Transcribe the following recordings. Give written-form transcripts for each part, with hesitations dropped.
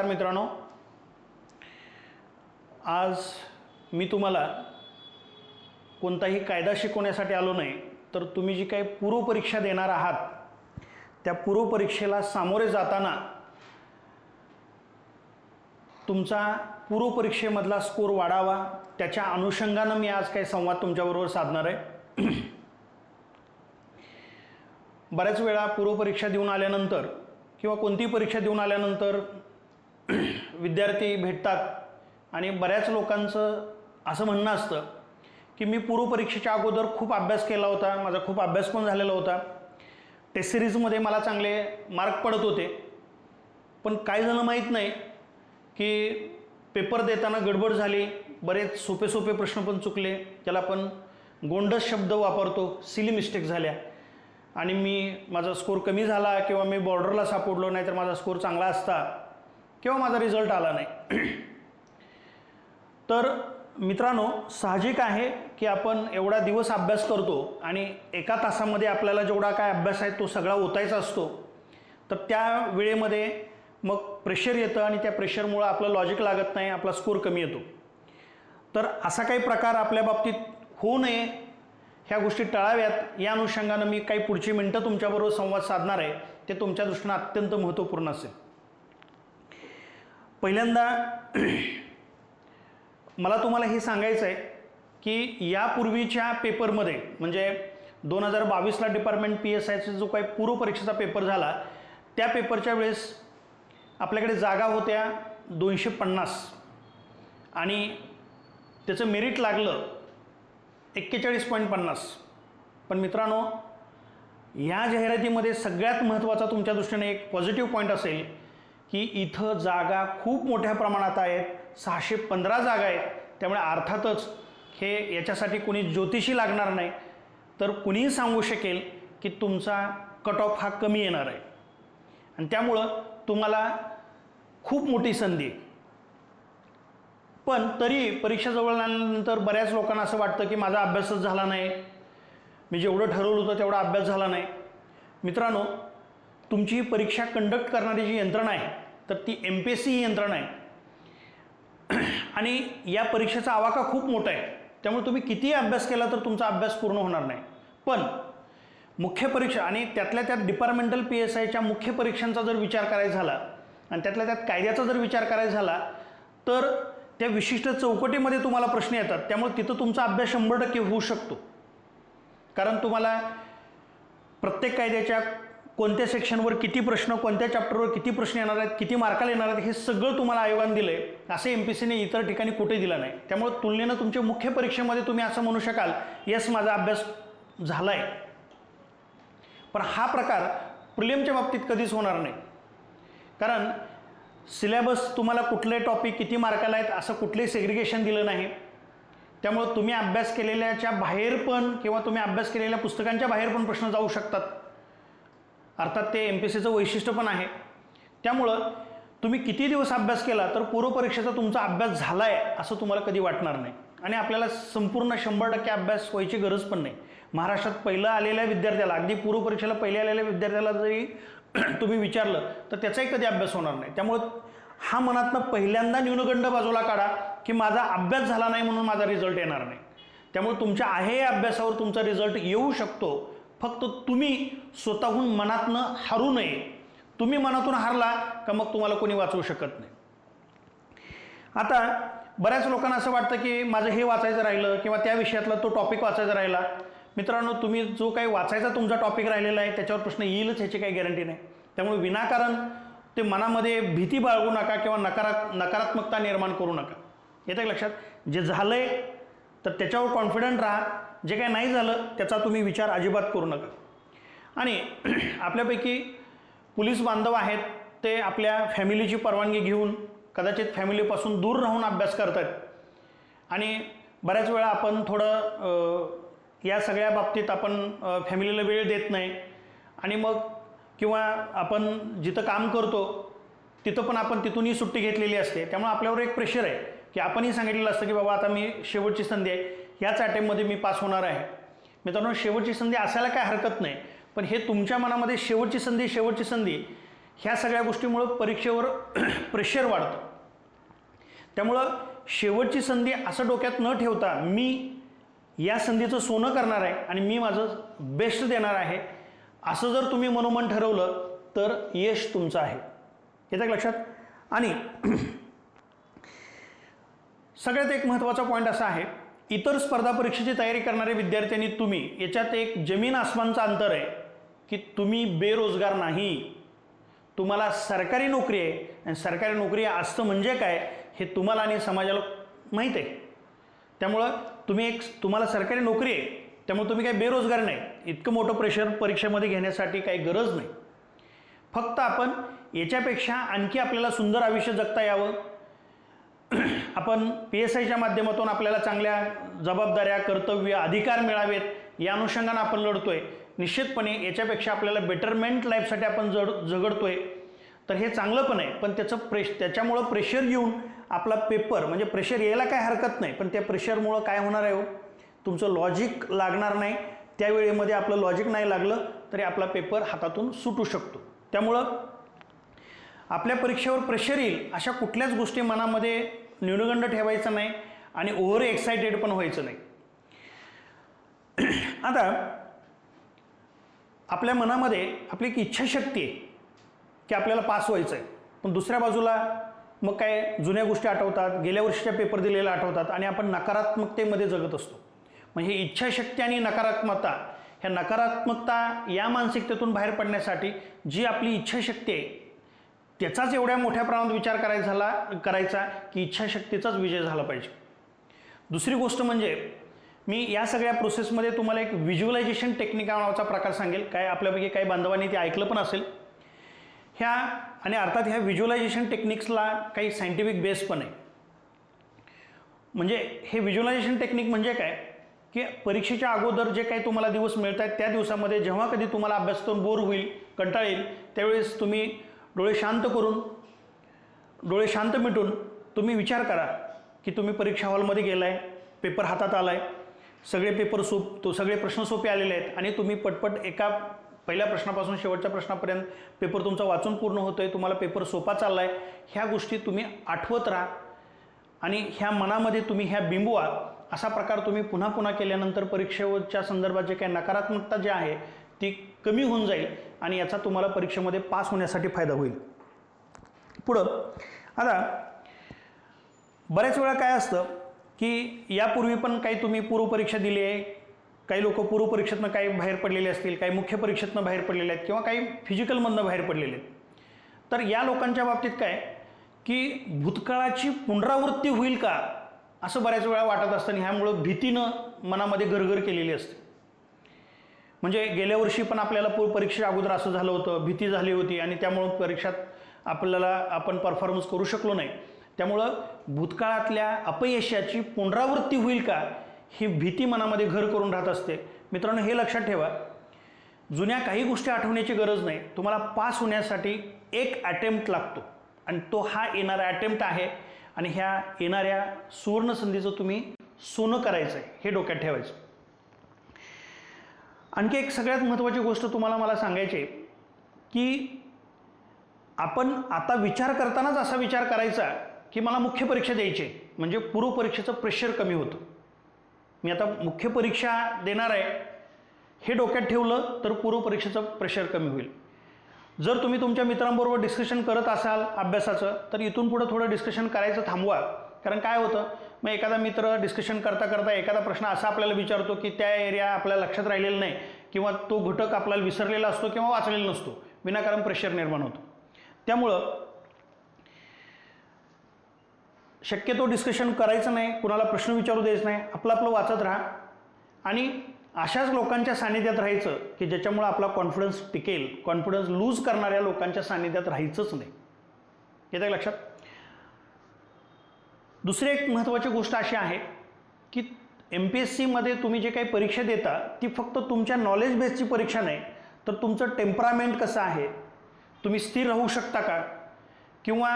नमस्कार मित्रांनो, आज मी तुम्हाला कोणताही कायदा शिकवण्यासाठी आलो नाही, तर तुम्ही जी काही पूर्वपरीक्षा देणार आहात त्या पूर्वपरीक्षेला सामोरे जाताना तुमचा पूर्वपरीक्षेमधला स्कोर वाढावा त्याच्या अनुषंगाने मी आज काही संवाद तुमच्याबरोबर साधणार आहे। बऱ्याच वेळा पूर्वपरीक्षा देऊन आल्यानंतर किंवा कोणतीही परीक्षा देऊन आल्यानंतर विद्यार्थी भेटतात आणि बऱ्याच लोकांचं असं म्हणणं असतं की मी पूर्वपरीक्षेच्या अगोदर खूप अभ्यास केला होता, माझा खूप अभ्यास पण झालेला होता, टेस्ट सिरीजमध्ये मला चांगले मार्क पडत होते, पण काय झालं माहीत नाही की पेपर देताना गडबड झाली, बरेच सोपे सोपे प्रश्न पण चुकले, ज्याला आपण गोंडस शब्द वापरतो, सिली मिस्टेक झाल्या आणि माझा स्कोर कमी झाला किंवा मी बॉर्डरला सापडलो, नाही तर माझा स्कोर चांगला असता किंवा माझा रिझल्ट आला नाही। तर मित्रांनो, साहजिक आहे की आपण एवढा दिवस अभ्यास करतो आणि एका तासामध्ये आपल्याला जेवढा काय अभ्यास आहे तो सगळा ओतायचा असतो, तर त्या वेळेमध्ये मग प्रेशर येतं आणि त्या प्रेशरमुळं आपलं लॉजिक लागत नाही, आपला स्कोर कमी येतो। तर असा काही प्रकार आपल्या बाबतीत होऊ नये, ह्या गोष्टी टळाव्यात, या अनुषंगानं मी काही पुढची मिनटं तुमच्याबरोबर संवाद साधणार आहे, ते तुमच्या दृष्टीनं अत्यंत महत्त्वपूर्ण असेल। पहिल्यांदा मला तुम्हाला हे सांगायचं आहे की यापूर्वीच्या पेपरमध्ये म्हणजे 2022ला डिपार्टमेंट PSIचा जो काही पूर्वपरीक्षेचा पेपर झाला, त्या पेपरच्या वेळेस आपल्याकडे जागा होत्या 250 आणि त्याचं मेरिट लागलं 41.50। पण मित्रांनो, ह्या जाहिरातीमध्ये सगळ्यात महत्त्वाचा तुमच्या दृष्टीने एक पॉझिटिव्ह पॉईंट असेल की इथं जागा खूप मोठ्या प्रमाणात आहेत, 615 जागा आहेत। त्यामुळे अर्थातच हे याच्यासाठी कुणी ज्योतिषी लागणार नाही, तर कुणीही सांगू शकेल की तुमचा कट ऑफ हा कमी येणार आहे आणि त्यामुळं तुम्हाला खूप मोठी संधी आहे। पण तरी परीक्षा जवळ आल्यानंतर बऱ्याच लोकांना असं वाटतं की माझा अभ्यासच झाला नाही, मी जेवढं ठरवलं होतं तेवढा अभ्यास झाला नाही। मित्रांनो, तुमची ही परीक्षा कंडक्ट करणारी जी यंत्रणा आहे तर ती MPSC ही यंत्रणा आहे आणि या परीक्षेचा आवाका खूप मोठा आहे, त्यामुळे तुम्ही कितीही अभ्यास केला तर तुमचा अभ्यास पूर्ण होणार नाही। पण मुख्य परीक्षा आणि त्यातल्या त्यात डिपार्टमेंटल PSIच्या मुख्य परीक्षांचा जर विचार करायचा झाला आणि त्यातल्या त्यात कायद्याचा जर विचार करायचा झाला तर त्या विशिष्ट चौकटीमध्ये तुम्हाला प्रश्न येतात, त्यामुळे तिथं तुमचा अभ्यास 100% होऊ शकतो। कारण तुम्हाला प्रत्येक कायद्याच्या कोणत्या सेक्शनवर किती प्रश्न, कोणत्या चॅप्टरवर किती प्रश्न येणार आहेत, किती मार्काला येणार आहेत, हे सगळं तुम्हाला आयोगाने दिलं आहे, असं MPSCने इतर ठिकाणी कुठे दिलं नाही। त्यामुळे तुलनेनं तुमच्या मुख्य परीक्षेमध्ये तुम्ही असं म्हणू शकाल, यस माझा अभ्यास झाला आहे। पण हा प्रकार प्रिलिमच्या बाबतीत कधीच होणार नाही, कारण सिलेबस तुम्हाला कुठले टॉपिक किती मार्काला आहेत असं कुठलंही सेग्रिगेशन दिलं नाही। त्यामुळे तुम्ही अभ्यास केलेल्याच्या बाहेर पण किंवा तुम्ही अभ्यास केलेल्या पुस्तकांच्या बाहेर पण प्रश्न जाऊ शकतात, अर्थात ते MPSCचं वैशिष्ट्य पण आहे। त्यामुळं तुम्ही किती दिवस अभ्यास केला तर पूर्वपरीक्षेचा तुमचा अभ्यास झाला आहे असं तुम्हाला कधी वाटणार नाही आणि आपल्याला संपूर्ण 100% अभ्यास व्हायची गरज पण नाही। महाराष्ट्रात पहिलं आलेल्या विद्यार्थ्याला, अगदी पूर्वपरीक्षेला पहिले आलेल्या विद्यार्थ्याला जरी तुम्ही विचारलं तर त्याचाही कधी अभ्यास होणार नाही। त्यामुळं हा मनातनं पहिल्यांदा न्यूनगंड बाजूला काढा की माझा अभ्यास झाला नाही म्हणून माझा रिझल्ट येणार नाही। त्यामुळे तुमच्या आहे या अभ्यासावर तुमचा रिझल्ट येऊ शकतो, फक्त तुम्ही स्वतःहून मनातनं हारू नये। तुम्ही मनातून हारला का मग तुम्हाला कोणी वाचवू शकत नाही। आता बऱ्याच लोकांना असं वाटतं की माझं हे वाचायचं राहिलं किंवा त्या विषयातला तो टॉपिक वाचायचा राहिला। मित्रांनो, तुम्ही जो काही वाचायचा तुमचा टॉपिक राहिलेला आहे त्याच्यावर प्रश्न येईलच ह्याची काही गॅरंटी नाही। त्यामुळे विनाकारण ते मनामध्ये भीती बाळगू नका किंवा नकारात्मकता निर्माण करू नका। येतं लक्षात, जे झालं आहे तर त्याच्यावर कॉन्फिडंट राहा, जे काही नाही झालं त्याचा तुम्ही विचार अजिबात करू नका। आणि आपल्यापैकी पोलीस बांधव आहेत, ते आपल्या फॅमिलीची परवानगी घेऊन कदाचित फॅमिलीपासून दूर राहून अभ्यास करतात आणि बऱ्याच वेळा आपण थोडं या सगळ्या बाबतीत आपण फॅमिलीला वेळ देत नाही आणि मग किंवा आपण जिथं काम करतो तिथं पण आपण तिथूनही सुट्टी घेतलेली असते। त्यामुळे आपल्यावर एक प्रेशर आहे की आपणही सांगितलेलं असतं की बाबा आता मी शेवटची संधी आहे, ह्याच अटेम्पमध्ये मी पास होणार आहे। मित्रांनो, शेवटची संधी असायला काय हरकत नाही, पण हे तुमच्या मनामध्ये शेवटची संधी ह्या सगळ्या गोष्टीमुळं परीक्षेवर प्रेशर वाढतं. त्यामुळं शेवटची संधी असं डोक्यात न ठेवता मी या संधीचं सोनं करणार आहे आणि मी माझं बेस्ट देणार आहे, असं जर तुम्ही मनोमन ठरवलं तर यश तुमचं आहे. येतं का लक्षात? आणि सगळ्यात एक महत्त्वाचा पॉईंट असा आहे, इतर स्पर्धा परीक्षेची तयारी करणारे विद्यार्थ्यांनी तुम्ही याच्यात एक जमीन आसमानचं अंतर आहे की तुम्ही बेरोजगार नाही. तुम्हाला सरकारी नोकरी आहे आणि सरकारी नोकरी असतं म्हणजे काय हे तुम्हाला आणि समाजाला माहीत आहे. त्यामुळं तुम्हाला सरकारी नोकरी आहे, त्यामुळे तुम्ही काही बेरोजगार नाही. इतकं मोठं प्रेशर परीक्षेमध्ये घेण्यासाठी काही गरज नाही. फक्त आपण याच्यापेक्षा आणखी आपल्याला सुंदर आयुष्य जगता यावं, आपण PSIच्या माध्यमातून आपल्याला चांगल्या जबाबदाऱ्या, कर्तव्य, अधिकार मिळावेत या अनुषंगानं आपण लढतोय. निश्चितपणे याच्यापेक्षा आपल्याला बेटरमेंट लाईफसाठी आपण झगडतोय, तर हे चांगलं पण आहे. पण त्याच्यामुळं प्रेशर येऊन आपला पेपर, म्हणजे प्रेशर यायला काय हरकत नाही, पण त्या प्रेशरमुळं काय होणार आहे हो, तुमचं लॉजिक लागणार नाही. त्यावेळेमध्ये आपलं लॉजिक नाही लागलं तरी आपला पेपर हातातून सुटू शकतो. त्यामुळं आपल्या परीक्षेवर प्रेशर येईल अशा कुठल्याच गोष्टी मनामध्ये न्यूनगंड ठेवायचा नाही आणि ओव्हर एक्साइटेड पण व्हायचं नाही. आता आपल्या मनामध्ये आपली एक इच्छाशक्ती आहे की आपल्याला पास व्हायचं आहे, पण दुसऱ्या बाजूला मग काय जुन्या गोष्टी आठवतात, गेल्या वर्षीच्या पेपर दिलेला आठवतात आणि आपण नकारात्मकतेमध्ये जगत असतो. म्हणजे इच्छाशक्ती आणि नकारात्मकता या मानसिकतेतून बाहेर पडण्यासाठी जी आपली इच्छाशक्ती आहे त्याचाच एवढ्या मोठ्या प्रमाणात विचार करायचा की इच्छाशक्तीचाच विजय झाला पाहिजे. दुसरी गोष्ट म्हणजे मी या सगळ्या प्रोसेसमध्ये तुम्हाला एक व्हिज्युअलायझेशन टेक्निक नावाचा प्रकार सांगेल. काय आपल्यापैकी काही बांधवांनी ते ऐकलं पण असेल. आणि अर्थात ह्या व्हिज्युअलायझेशन टेक्निक्सला काही सायंटिफिक बेस पण आहे. म्हणजे हे व्हिज्युअलायझेशन टेक्निक म्हणजे काय की परीक्षेच्या अगोदर जे काही तुम्हाला दिवस मिळत आहेत त्या दिवसामध्ये जेव्हा कधी तुम्हाला अभ्यास करून बोर होईल, कंटाळा येईल, त्यावेळेस तुम्ही डोळे शांत मिटून तुम्ही विचार करा की तुम्ही परीक्षा हॉलमध्ये गेलाय, पेपर हातात आलाय, सगळे प्रश्न सोपे आलेले आहेत आणि तुम्ही पटपट एका पहिल्या प्रश्नापासून शेवटच्या प्रश्नापर्यंत पेपर तुमचा वाचून पूर्ण होतोय, तुम्हाला पेपर सोपा चाललाय. ह्या गोष्टी तुम्ही आठवत राहा आणि ह्या मनामध्ये तुम्ही ह्या बिंबवा. असा प्रकार तुम्ही पुन्हा पुन्हा केल्यानंतर परीक्षेच्या संदर्भात जे काही नकारात्मकता जी आहे ती कमी होऊन जाईल आणि याचा तुम्हाला परीक्षेमध्ये पास होण्यासाठी फायदा होईल. पुढं आता बऱ्याच वेळा काय असतं की यापूर्वी पण काही तुम्ही पूर्वपरीक्षा दिली आहे, काही लोक पूर्वपरीक्षेतनं काही बाहेर पडलेले असतील, काही मुख्य परीक्षेतनं बाहेर पडलेले आहेत किंवा काही फिजिकलमधनं बाहेर पडलेले आहेत. तर या लोकांच्या बाबतीत काय की भूतकाळाची पुनरावृत्ती होईल का असं बऱ्याच वेळा वाटत असतं आणि ह्यामुळं भीतीनं मनामध्ये गरगर केलेली असते. म्हणजे गेल्या वर्षी पण आपल्याला परीक्षेच्या अगोदर असं झालं होतं, भीती झाली होती आणि त्यामुळं परीक्षात आपण परफॉर्मन्स करू शकलो नाही. त्यामुळं भूतकाळातल्या अपयशाची पुनरावृत्ती होईल का ही भीती मनामध्ये घर करून राहत असते. मित्रांनो, हे लक्षात ठेवा, जुन्या काही गोष्टी आठवण्याची गरज नाही. तुम्हाला पास होण्यासाठी एक अटेम्प्ट लागतो आणि तो हा येणारा अटेम्प्ट आहे आणि ह्या येणाऱ्या सुवर्ण संधीचं तुम्ही सोनं करायचं आहे, हे डोक्यात ठेवायचं. आणखी एक सगळ्यात महत्त्वाची गोष्ट मला सांगायची आहे की आपण आता विचार करतानाच असा विचार करायचा की मला मुख्य परीक्षा द्यायची आहे, म्हणजे पूर्वपरीक्षेचं प्रेशर कमी होतं. मी आता मुख्य परीक्षा देणार आहे हे डोक्यात ठेवलं तर पूर्वपरीक्षेचं प्रेशर कमी होईल. जर तुम्ही तुमच्या मित्रांबरोबर डिस्कशन करत असाल अभ्यासाचं तर इथून पुढं थोडं डिस्कशन करायचं थांबवा. कारण काय होतं, मग एखादा मित्र डिस्कशन करता एखादा प्रश्न असा आपल्याला विचारतो की त्या एरिया आपल्याला लक्षात राहिलेला नाही किंवा तो घटक आपल्याला विसरलेला असतो किंवा वाचलेला नसतो, विनाकारण प्रेशर निर्माण होतं. त्यामुळं शक्यतो डिस्कशन करायचं नाही, कुणाला प्रश्न विचारू द्यायचं नाही, आपलं वाचत राहा आणि अशाच लोकांच्या सानिध्यात राहायचं की ज्याच्यामुळं आपला कॉन्फिडन्स टिकेल. कॉन्फिडन्स लूज करणाऱ्या लोकांच्या सानिध्यात राहायचंच नाही. येतं लक्षात? दुसरी एक महत्त्वाची गोष्ट अशी आहे की MPSCमध्ये तुम्ही जे काही परीक्षा देता ती फक्त तुमच्या नॉलेज बेसची परीक्षा नाही, तर तुमचं टेम्परामेंट कसं आहे, तुम्ही स्थिर राहू शकता का, किंवा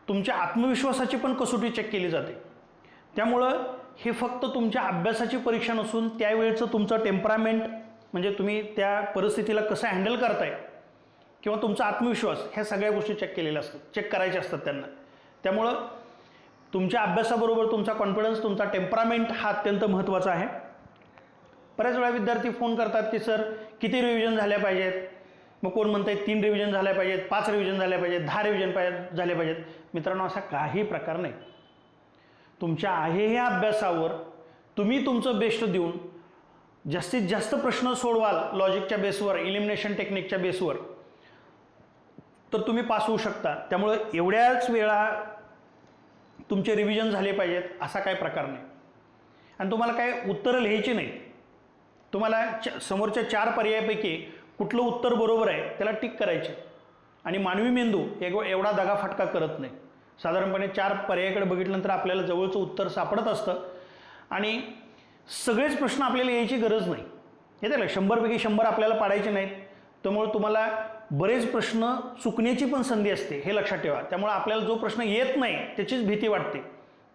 तुमच्या आत्मविश्वासाची पण कसोटी चेक केली जाते. त्यामुळं हे फक्त तुमच्या अभ्यासाची परीक्षा नसून त्यावेळेचं तुमचं टेम्परामेंट, म्हणजे तुम्ही त्या परिस्थितीला कसं हँडल करताय किंवा तुमचा आत्मविश्वास, ह्या सगळ्या गोष्टी चेक केलेल्या असतात, चेक करायच्या असतात त्यांना. त्यामुळं तुमच्या अभ्यासाबरोबर तुमचा कॉन्फिडन्स, तुमचा टेम्परामेंट हा अत्यंत महत्त्वाचा आहे. बऱ्याच वेळा विद्यार्थी फोन करतात की सर किती रिव्हिजन झाल्या पाहिजेत. मग कोण म्हणतंय 3 रिव्हिजन झाल्या पाहिजेत, 5 रिव्हिजन झाल्या पाहिजेत, 10 रिव्हिजन झाले पाहिजेत. मित्रांनो, असा काही प्रकार नाही. तुमच्या आहे ह्या अभ्यासावर तुम्ही तुमचं बेस्ट देऊन जास्तीत जास्त प्रश्न सोडवाल लॉजिकच्या बेसवर, इलिमिनेशन टेक्निकच्या बेसवर, तर तुम्ही पास होऊ शकता. त्यामुळे एवढ्याच वेळा तुमचे रिव्हिजन झाले पाहिजेत असा काही प्रकार नाही. आणि तुम्हाला काय उत्तरं लिहायची नाही. तुम्हाला समोरच्या 4 पर्यायापैकी कुठलं उत्तर बरोबर आहे त्याला टिक करायचे. आणि मानवी मेंदू एवढा दगाफटका करत नाही. साधारणपणे 4 पर्यायाकडे बघितल्यानंतर आपल्याला जवळचं उत्तर सापडत असतं. आणि सगळेच प्रश्न आपल्याला यायची गरज नाही. येते का, 100पैकी 100 आपल्याला पाडायचे नाहीत. त्यामुळे तुम्हाला बरेच प्रश्न चुकण्याची पण संधी असते, हे लक्षात ठेवा. त्यामुळे आपल्याला जो प्रश्न येत नाही त्याचीच भीती वाटते.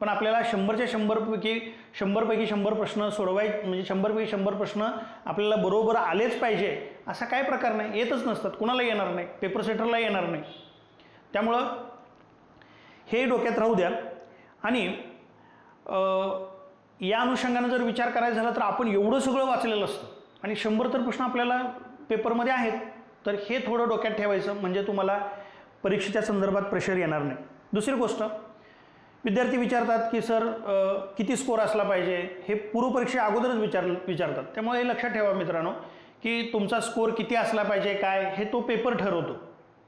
पण आपल्याला 100च्या 100पैकी 100 प्रश्न म्हणजे 100पैकी 100 प्रश्न आपल्याला बरोबर आलेच पाहिजे असा काय प्रकार नाही. येतच नसतात, कुणाला येणार नाही, पेपर सेटरला येणार नाही. त्यामुळं हे डोक्यात राहू द्या. आणि या अनुषंगानं जर विचार करायचा झाला तर आपण एवढं सगळं वाचलेलं असतं आणि 100 तर प्रश्न आपल्याला पेपरमध्ये आहेत, तर हे थोडं डोक्यात ठेवायचं, म्हणजे तुम्हाला परीक्षेच्या संदर्भात प्रेशर येणार नाही. दुसरी गोष्ट, विद्यार्थी विचारतात की सर किती स्कोर असला पाहिजे, हे पूर्वपरीक्षे अगोदरच विचारतात. त्यामुळे हे लक्षात ठेवा मित्रांनो की तुमचा स्कोर किती असला पाहिजे, काय हे तो पेपर ठरवतो.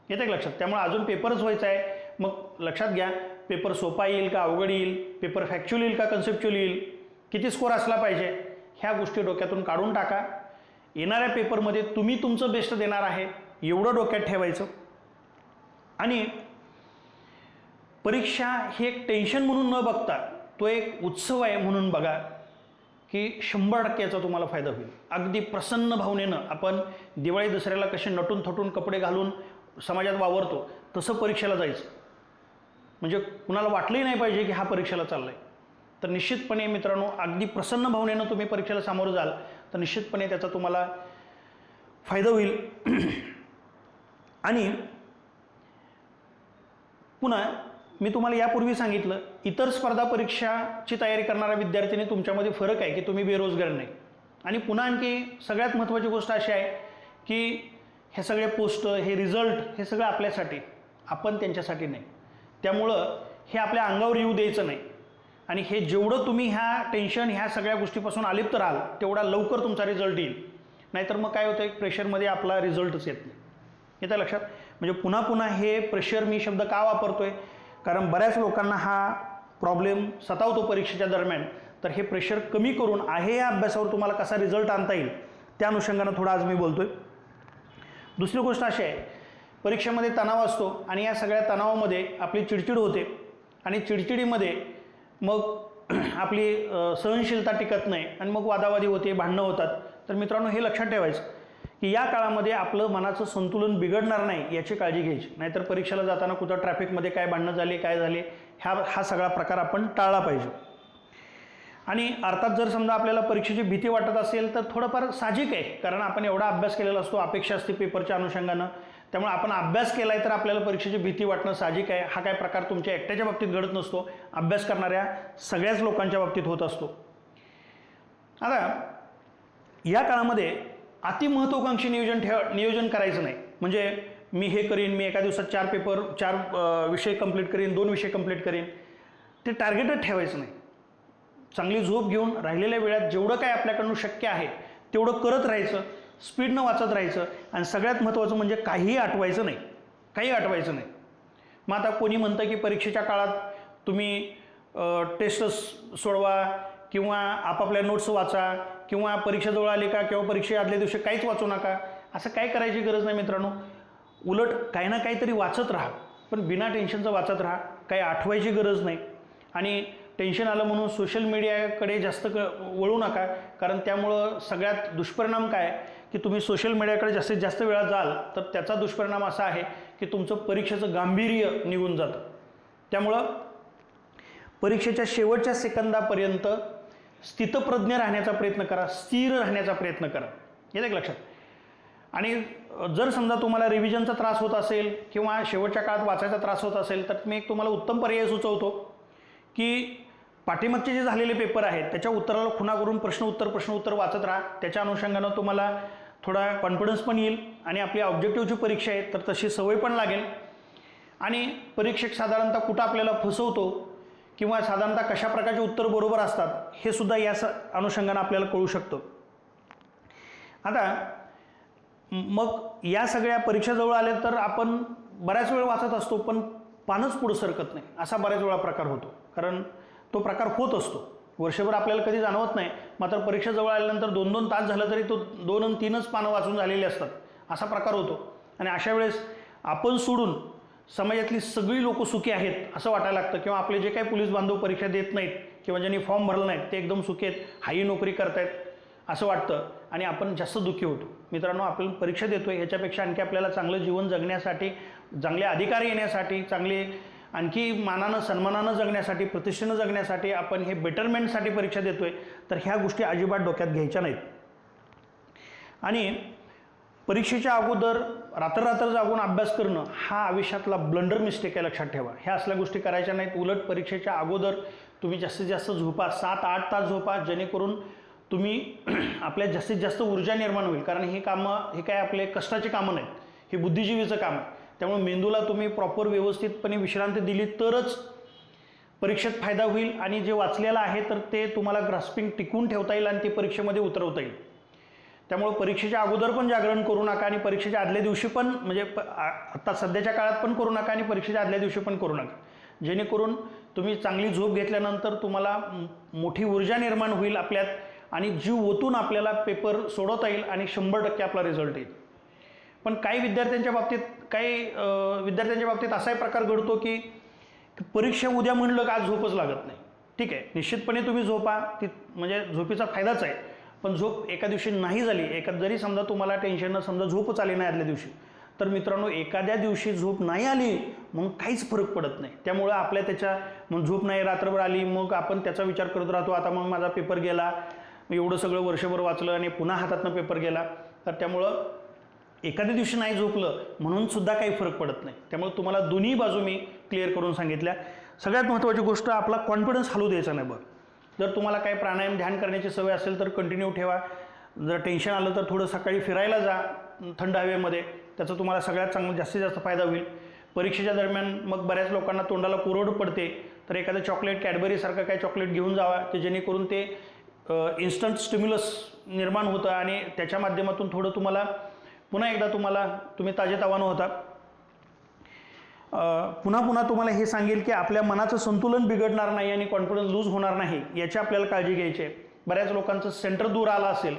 येते का लक्षात. त्यामुळे अजून पेपरच व्हायचा आहे. मग लक्षात घ्या, पेपर सोपा येईल का अवघड येईल, पेपर फॅक्च्युअल येईल का कन्सेप्च्युअल येईल, किती स्कोर असला पाहिजे, ह्या गोष्टी डोक्यातून काढून टाका. येणाऱ्या पेपरमध्ये तुम्ही तुमचं बेस्ट देणार आहे एवढं डोक्यात ठेवायचं. आणि परीक्षा ही एक टेन्शन म्हणून न बघता तो एक उत्सव आहे म्हणून बघा की 100% याचा तुम्हाला फायदा होईल. अगदी प्रसन्न भावनेनं आपण दिवाळी दसऱ्याला कसे नटून थटून कपडे घालून समाजात वावरतो तसं परीक्षेला जायचं. म्हणजे कुणाला वाटलंही नाही पाहिजे की हा परीक्षेला चालला आहे. तर निश्चितपणे मित्रांनो, अगदी प्रसन्न भावनेनं तुम्ही परीक्षेला सामोरं जाल तर निश्चितपणे त्याचा तुम्हाला फायदा होईल. आणि पुन्हा मी तुम्हाला यापूर्वी सांगितलं, इतर स्पर्धा परीक्षाची तयारी करणाऱ्या विद्यार्थ्यांनी तुमच्यामध्ये फरक आहे की तुम्ही बेरोजगार नाही. आणि पुन्हा आणखी सगळ्यात महत्त्वाची गोष्ट अशी आहे की हे सगळे पोस्ट, हे रिझल्ट, हे सगळं आपल्यासाठी, आपण त्यांच्यासाठी नाही. त्यामुळं हे आपल्या अंगावर येऊ द्यायचं नाही. आणि हे जेवढं तुम्ही ह्या टेन्शन, ह्या सगळ्या गोष्टीपासून अलिप्त राहाल तेवढा लवकर तुमचा रिझल्ट येईल. नाहीतर मग काय होतं, एक प्रेशरमध्ये आपला रिझल्टच येत नाही. येतं लक्षात. म्हणजे पुन्हा पुन्हा हे प्रेशर मी शब्द का वापरतोय, कारण बऱ्याच लोकांना हा प्रॉब्लेम सतावतो परीक्षेच्या दरम्यान. तर हे प्रेशर कमी करून आहे या अभ्यासावर तुम्हाला कसा रिझल्ट आणता येईल त्या अनुषंगानं थोडा आज मी बोलतोय. दुसरी गोष्ट अशी आहे, परीक्षेमध्ये तणाव असतो आणि या सगळ्या तणावामध्ये आपली चिडचिड होते आणि चिडचिडीमध्ये मग आपली सहनशीलता टिकत नाही आणि मग वादावादी होते, भांडणं होतात. तर मित्रांनो, हे लक्षात ठेवायचं की या काळामध्ये आपलं मनाचं संतुलन बिघडणार नाही याची काळजी घ्यायची. नाहीतर परीक्षेला जाताना कुठं ट्रॅफिकमध्ये काय भांडणं झाले, काय झाले, हा सगळा प्रकार आपण टाळला पाहिजे. आणि अर्थात जर समजा आपल्याला परीक्षेची भीती वाटत असेल तर थोडंफार साहजिक आहे, कारण आपण एवढा अभ्यास केलेला असतो, अपेक्षा असते पेपरच्या अनुषंगानं. त्यामुळे आपण अभ्यास केला आहे तर आपल्याला परीक्षेची भीती वाटणं साहजिक आहे. हा काय प्रकार तुमच्या एकट्याच्या बाबतीत घडत नसतो, अभ्यास करणाऱ्या सगळ्याच लोकांच्या बाबतीत होत असतो. आता या काळामध्ये अतिमहत्त्वाकांक्षी नियोजन करायचं नाही. म्हणजे मी हे करीन, मी एका दिवसात 4 विषय कंप्लीट करीन, 2 विषय कंप्लीट करीन, ते टार्गेटच ठेवायचं नाही. चांगली झोप घेऊन राहिलेल्या वेळात जेवढं काय आपल्याकडून शक्य आहे तेवढं करत राहायचं, स्पीडनं वाचत राहायचं. आणि सगळ्यात महत्त्वाचं म्हणजे काहीही आठवायचं नाही. मग आता कोणी म्हणतं की परीक्षेच्या काळात तुम्ही टेस्ट सोडवा किंवा आपापल्या नोट्स वाचा किंवा परीक्षेजवळ आली का किंवा परीक्षे आदल्या दिवशी काहीच वाचू नका, असं काय करायची गरज नाही मित्रांनो. उलट काही ना काहीतरी वाचत राहा, पण बिना टेन्शनचं वाचत राहा. काही आठवायची गरज नाही. आणि टेन्शन आलं म्हणून सोशल मीडियाकडे जास्त वळू नका, कारण त्यामुळं सगळ्यात दुष्परिणाम काय की तुम्ही सोशल मीडियाकडे जास्तीत जास्त वेळा जाल तर त्याचा दुष्परिणाम असा आहे की तुमचं परीक्षेचं गांभीर्य निघून जातं. त्यामुळं परीक्षेच्या शेवटच्या सेकंदापर्यंत स्थितप्रज्ञ राहण्याचा प्रयत्न करा, स्थिर राहण्याचा प्रयत्न करा. येतं का लक्षात. आणि जर समजा तुम्हाला रिव्हिजनचा त्रास होत असेल किंवा शेवटच्या काळात वाचायचा त्रास होत असेल तर मी एक तुम्हाला उत्तम पर्याय सुचवतो की पाठीमागचे जे झालेले पेपर आहेत त्याच्या उत्तराला खुणा करून प्रश्न उत्तर वाचत राहा. त्याच्या अनुषंगानं तुम्हाला थोडा कॉन्फिडन्स पण येईल आणि आपली ऑब्जेक्टिव्हची परीक्षा आहे तर तशी सवय पण लागेल. आणि परीक्षक साधारणतः कुठं आपल्याला फसवतो किंवा साधारणतः कशा प्रकारचे उत्तर बरोबर असतात हे सुद्धा या अनुषंगानं आपल्याला कळू शकतं. आता मग या सगळ्या परीक्षा जवळ आल्या तर आपण बऱ्याच वेळ वाचत असतो पण पानच पुढं सरकत नाही असा बऱ्याच वेळा प्रकार होतो. कारण तो प्रकार होत असतो, वर्षभर आपल्याला कधी जाणवत नाही, मात्र परीक्षा जवळ आल्यानंतर 2-2 तास झालं तरी तो 2 आणि 3च पानं वाचून झालेले असतात असा प्रकार होतो. आणि अशा वेळेस आपण सोडून समाजातली सगळी लोक सुखी आहेत असं वाटायला लागतं किंवा आपले जे काही पोलीस बांधव परीक्षा देत नाहीत किंवा ज्यांनी फॉर्म भरला नाहीत ते एकदम सुखी आहेत, हाही नोकरी करतायत असं वाटतं आणि आपण जास्त दुःखी होतो. मित्रांनो, आपण परीक्षा देतोय ह्याच्यापेक्षा आणखी आपल्याला चांगलं जीवन जगण्यासाठी, चांगले अधिकार येण्यासाठी, चांगले आणखी मानानं सन्मानानं जगण्यासाठी, प्रतिष्ठेनं जगण्यासाठी आपण हे बेटरमेंटसाठी परीक्षा देतोय तर ह्या गोष्टी अजिबात डोक्यात घ्यायच्या नाहीत. आणि परीक्षेच्या अगोदर रात्र जागून अभ्यास करणं हा आयुष्यातला ब्लंडर मिस्टेक आहे, लक्षात ठेवा. ह्या असल्या गोष्टी करायच्या नाहीत. उलट परीक्षेच्या अगोदर तुम्ही जास्तीत जास्त झोपा, 7-8 तास झोपा, जेणेकरून तुम्ही आपल्यात जास्तीत जास्त ऊर्जा निर्माण होईल. कारण हे काय आपले कष्टाची कामं नाहीत, हे बुद्धिजीवीचं काम आहे. त्यामुळे मेंदूला तुम्ही प्रॉपर व्यवस्थितपणे विश्रांती दिली तरच परीक्षेत फायदा होईल आणि जे वाचलेलं आहे तर ते तुम्हाला ग्रास्पिंग टिकून ठेवता येईल आणि ते परीक्षेमध्ये उतरवता येईल. त्यामुळे परीक्षेच्या अगोदर पण जागरण करू नका आणि परीक्षेच्या आदल्या दिवशी पण, म्हणजे आत्ता सध्याच्या काळात पण करू नका आणि परीक्षेच्या आदल्या दिवशी पण करू नका, जेणेकरून तुम्ही चांगली झोप घेतल्यानंतर तुम्हाला मोठी ऊर्जा निर्माण होईल आपल्यात आणि जीव ओतून आपल्याला पेपर सोडवता येईल आणि 100% आपला रिझल्ट येईल. पण काही विद्यार्थ्यांच्या बाबतीत असाही प्रकार घडतो की परीक्षा उद्या म्हणलं का आज झोपच लागत नाही. ठीक आहे, निश्चितपणे तुम्ही झोपा, म्हणजे झोपेचा फायदाच आहे. पण झोप एका दिवशी नाही झाली, जरी समजा तुम्हाला टेन्शननं समजा झोपच आली नाही आदल्या दिवशी, तर मित्रांनो एखाद्या दिवशी झोप नाही आली मग काहीच फरक पडत नाही. त्यामुळं आपल्या मग झोप नाही, रात्रभर आली, मग आपण त्याचा विचार करत राहतो, आता मग माझा पेपर गेला, एवढं सगळं वर्षभर वाचलं आणि पुन्हा हातातनं पेपर गेला. तर त्यामुळं एखाद्या दिवशी नाही झोपलं म्हणून सुद्धा काही फरक पडत नाही. त्यामुळे तुम्हाला दोन्ही बाजू मी क्लिअर करून सांगितल्या. सगळ्यात महत्त्वाची गोष्ट, आपला कॉन्फिडन्स हलू द्यायचा नाही. जर तुम्हाला काही प्राणायाम ध्यान करण्याची सवय असेल तर कंटिन्यू ठेवा. जर टेन्शन आलं तर थोडं सकाळी फिरायला जा थंड हवेमध्ये, त्याचा तुम्हाला सगळ्यात जास्तीत जास्त फायदा होईल. परीक्षेच्या दरम्यान मग बऱ्याच लोकांना तोंडाला कोरड पडते तर एखादं चॉकलेट, कॅडबरीसारखं काही चॉकलेट घेऊन जावा की जेणेकरून ते इन्स्टंट स्टिम्युलस निर्माण होतं आणि त्याच्या माध्यमातून थोडं पुन्हा एकदा तुम्ही ताजेतवानं होता. पुन्हा तुम्हाला हे सांगेल की आपल्या मनाचं संतुलन बिघडणार नाही आणि कॉन्फिडन्स लूज होणार नाही याची आपल्याला काळजी घ्यायची आहे. बऱ्याच लोकांचं सेंटर दूर आलं असेल,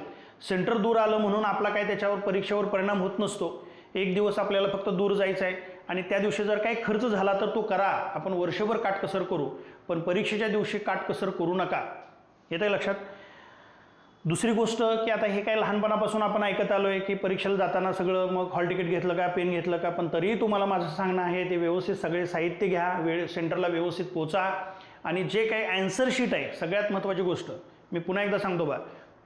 सेंटर दूर आलं म्हणून आपला काय त्याच्यावर परीक्षेवर परिणाम होत नसतो. एक दिवस आपल्याला फक्त दूर जायचं आहे आणि त्या दिवशी जर काही खर्च झाला तर तो करा, आपण वर्षभर काटकसर करू, पण परीक्षेच्या दिवशी काटकसर करू नका. येतं आहे लक्षात. दुसरी गोष्ट की आता हे काय लहानपणापासून आपण ऐकत आलो आहे की परीक्षेला जाताना सगळं मग हॉल तिकीट घेतलं का, पेन घेतलं का, पण तरीही तुम्हाला माझं सांगणं आहे ते व्यवस्थित सगळे साहित्य घ्या, सेंटरला व्यवस्थित पोचा आणि जे काही ॲन्सर शीट आहे, सगळ्यात महत्त्वाची गोष्ट मी पुन्हा एकदा सांगतो बा,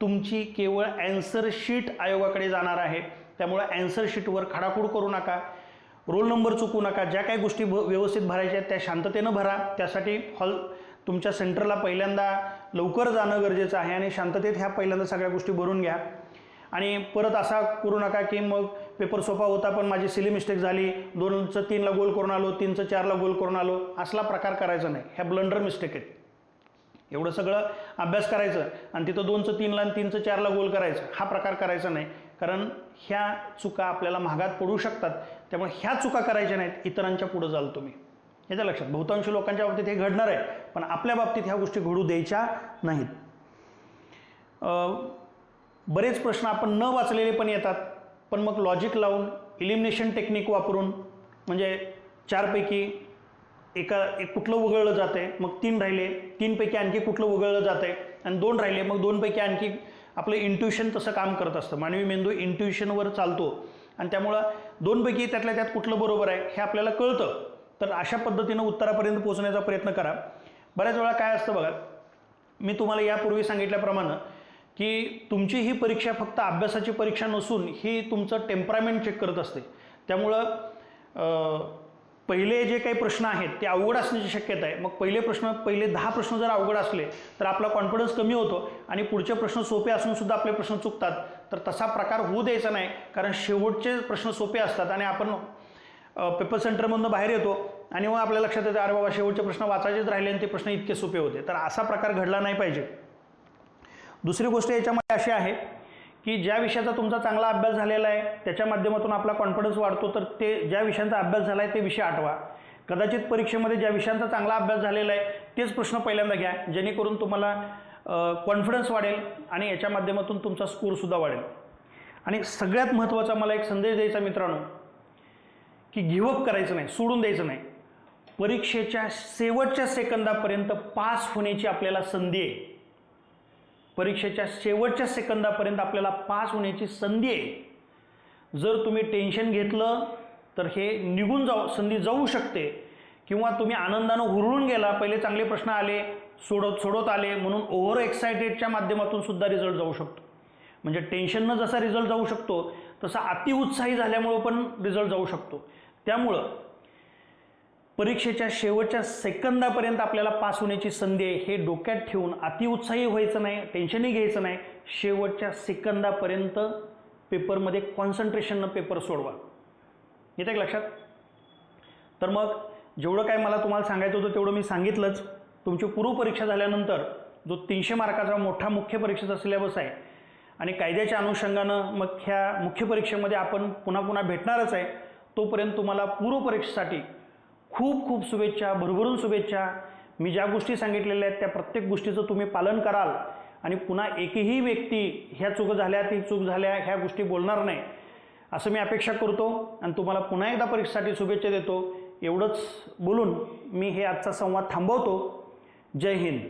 तुमची केवळ ॲन्सर शीट आयोगाकडे जाणार आहे. त्यामुळे ॲन्सर शीटवर खाडाखोड करू नका, रोल नंबर चुकू नका, ज्या काही गोष्टी व्यवस्थित भरायच्या आहेत त्या शांततेनं भरा. त्यासाठी तुमच्या सेंटरला पहिल्यांदा लवकर जाणं गरजेचं आहे आणि शांततेत ह्या पहिल्यांदा सगळ्या गोष्टी भरून घ्या. आणि परत असा करू नका की मग पेपर सोपा होता पण माझी सिली मिस्टेक झाली, 2चं 3ला गोल करून आलो, 3चं 4ला गोल करून आलो, असला प्रकार करायचा नाही. ह्या ब्लंडर मिस्टेक आहेत. एवढं सगळं अभ्यास करायचं आणि तिथं 2चं 3ला आणि 3चं 4ला गोल करायचं, हा प्रकार करायचा नाही. कारण ह्या चुका आपल्याला महागात पडू शकतात. त्यामुळे ह्या चुका करायच्या नाहीत, इतरांच्या पुढं जाल तुम्ही. याच्या लक्षात. बहुतांश लोकांच्या बाबतीत हे घडणार आहे पण आपल्या बाबतीत ह्या गोष्टी घडू द्यायच्या नाहीत. बरेच प्रश्न आपण न वाचलेले पण येतात, पण मग लॉजिक लावून इलिमिनेशन टेक्निक वापरून, म्हणजे 4 पैकी एक कुठलं वगळलं जातं आहे, मग 3 राहिले, 3 पैकी आणखी कुठलं वगळलं जातं आहे आणि 2 राहिले, मग 2 पैकी आणखी आपलं इंट्युशन तसं काम करत असतं. मानवी मेंदू इंट्युशनवर चालतो आणि त्यामुळं 2 पैकी त्यातल्या त्यात कुठलं बरोबर आहे हे आपल्याला कळतं. तर अशा पद्धतीनं उत्तरापर्यंत पोहोचण्याचा प्रयत्न करा. बऱ्याच वेळा काय असतं बघा, मी तुम्हाला यापूर्वी सांगितल्याप्रमाणे की तुमची ही परीक्षा फक्त अभ्यासाची परीक्षा नसून ही तुमचं टेम्परामेंट चेक करत असते. त्यामुळं पहिले जे काही प्रश्न आहेत ते अवघड असण्याची शक्यता आहे. मग पहिले 10 प्रश्न जर अवघड असले तर आपला कॉन्फिडन्स कमी होतो आणि पुढचे प्रश्न सोपे असून सुद्धा आपले प्रश्न चुकतात. तर तसा प्रकार होऊ द्यायचा नाही, कारण शेवटचे प्रश्न सोपे असतात आणि आपण पेपर सेंटरमधून बाहेर येतो आणि मग आपल्या लक्षात येतं, अरे बाबा शेवटचे प्रश्न वाचायचेच राहिले आणि ते प्रश्न इतके सोपे होते. तर असा प्रकार घडला नाही पाहिजे. दुसरी गोष्ट याच्यामध्ये अशी आहे की ज्या विषयाचा तुमचा चांगला अभ्यास झालेला आहे त्याच्या माध्यमातून आपला कॉन्फिडन्स वाढतो, तर ते ज्या विषयांचा अभ्यास झाला आहे ते विषय आठवा. कदाचित परीक्षेमध्ये ज्या विषयांचा चांगला अभ्यास झालेला आहे तेच प्रश्न पहिल्यांदा घ्या, जेणेकरून तुम्हाला कॉन्फिडन्स वाढेल आणि याच्या माध्यमातून तुमचा स्कोरसुद्धा वाढेल. आणि सगळ्यात महत्त्वाचा मला एक संदेश द्यायचा मित्रांनो, की गिव्हअप करायचं नाही, सोडून द्यायचं नाही. परीक्षेच्या शेवटच्या सेकंदापर्यंत पास होण्याची आपल्याला संधी आहे. परीक्षेच्या शेवटच्या सेकंदापर्यंत आपल्याला पास होण्याची संधी आहे. जर तुम्ही टेन्शन घेतलं तर हे संधी जाऊ शकते, किंवा तुम्ही आनंदानं हुरळून गेला, पहिले चांगले प्रश्न आले, सोडवत आले म्हणून ओव्हर एक्सायटेडच्या माध्यमातून सुद्धा रिझल्ट जाऊ शकतो. म्हणजे टेन्शननं जसा रिझल्ट जाऊ शकतो तसा अतिउत्साही झाल्यामुळं पण रिझल्ट जाऊ शकतो. त्यामुळं परीक्षेच्या शेवटच्या सेकंदापर्यंत आपल्याला पास होण्याची संधी आहे हे डोक्यात ठेवून अतिउत्साही व्हायचं नाही, टेन्शनही घ्यायचं नाही. शेवटच्या सेकंदापर्यंत पेपरमध्ये कॉन्सन्ट्रेशननं पेपर सोडवा. येतं का लक्षात? तर मग जेवढं काय मला तुम्हाला सांगायचं होतं तेवढं मी सांगितलंच. तुमची पूर्वपरीक्षा झाल्यानंतर जो 300 मार्काचा मोठा मुख्य परीक्षेचा सिलेबस आहे आणि कायद्याच्या अनुषंगानं मग ह्या मुख्य परीक्षेमध्ये आपण पुन्हा भेटणारच आहे. तोपर्यंत तुम्हाला पूर्वपरीक्षेसाठी खूप खूप शुभेच्छा, भरभरून शुभेच्छा. मी ज्या गोष्टी सांगितलेल्या आहेत त्या प्रत्येक गोष्टीचं तुम्ही पालन कराल आणि पुन्हा एकही व्यक्ती ह्या चूक झाल्या, ती चूक झाल्या ह्या गोष्टी बोलणार नाही असं मी अपेक्षा करतो आणि तुम्हाला पुन्हा एकदा परीक्षेसाठी शुभेच्छा देतो. एवढंच बोलून मी हे आजचा संवाद थांबवतो. जय हिंद.